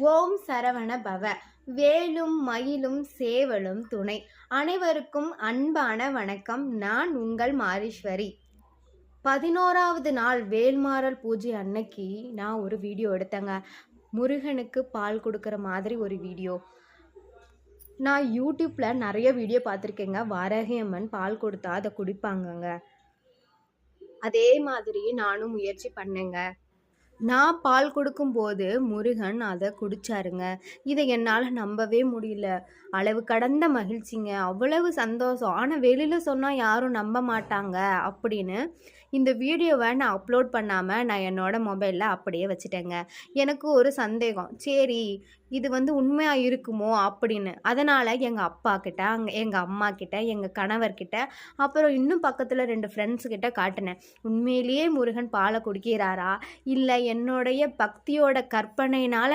ஓம் சரவண பவ. வேலும் மயிலும் சேவலும் துணை. அனைவருக்கும் அன்பான வணக்கம். நான் உங்கள் மாரீஸ்வரி. 11வது நாள் வேல்மாறல் பூஜை அன்னைக்கு நான் ஒரு வீடியோ எடுத்தேங்க. முருகனுக்கு பால் கொடுக்குற மாதிரி ஒரு வீடியோ. நான் யூடியூப்பில் நிறைய வீடியோ பார்த்துருக்கேங்க. வாராகி அம்மன் பால் கொடுத்தா அதை குடிப்பாங்கங்க. அதே மாதிரி நானும் முயற்சி பண்ணேங்க. நான் பால் கொடுக்கும்போது முருகன் அதை குடிச்சாருங்க. இதை என்னால் நம்பவே முடியல. அளவு கடந்த மகிழ்ச்சிங்க. அவ்வளவு சந்தோஷம். ஆனால் வெளியில் சொன்னால் யாரும் நம்ப மாட்டாங்க அப்படின்னு இந்த வீடியோவை நான் அப்லோட் பண்ணாமல் நான் என்னோடய மொபைலில் அப்படியே வச்சுட்டேங்க. எனக்கு ஒரு சந்தேகம், சரி இது உண்மையாக இருக்குமோ அப்படின்னு. அதனால் எங்கள் அப்பா கிட்ட, எங்கள் அம்மா கிட்ட, எங்கள் கணவர்கிட்ட, அப்புறம் இன்னும் பக்கத்தில் 2 ஃப்ரெண்ட்ஸுக்கிட்ட காட்டினேன். உண்மையிலேயே முருகன் பாலை குடிக்கிறாரா, இல்லை என்னுடைய பக்தியோட கற்பனையினால்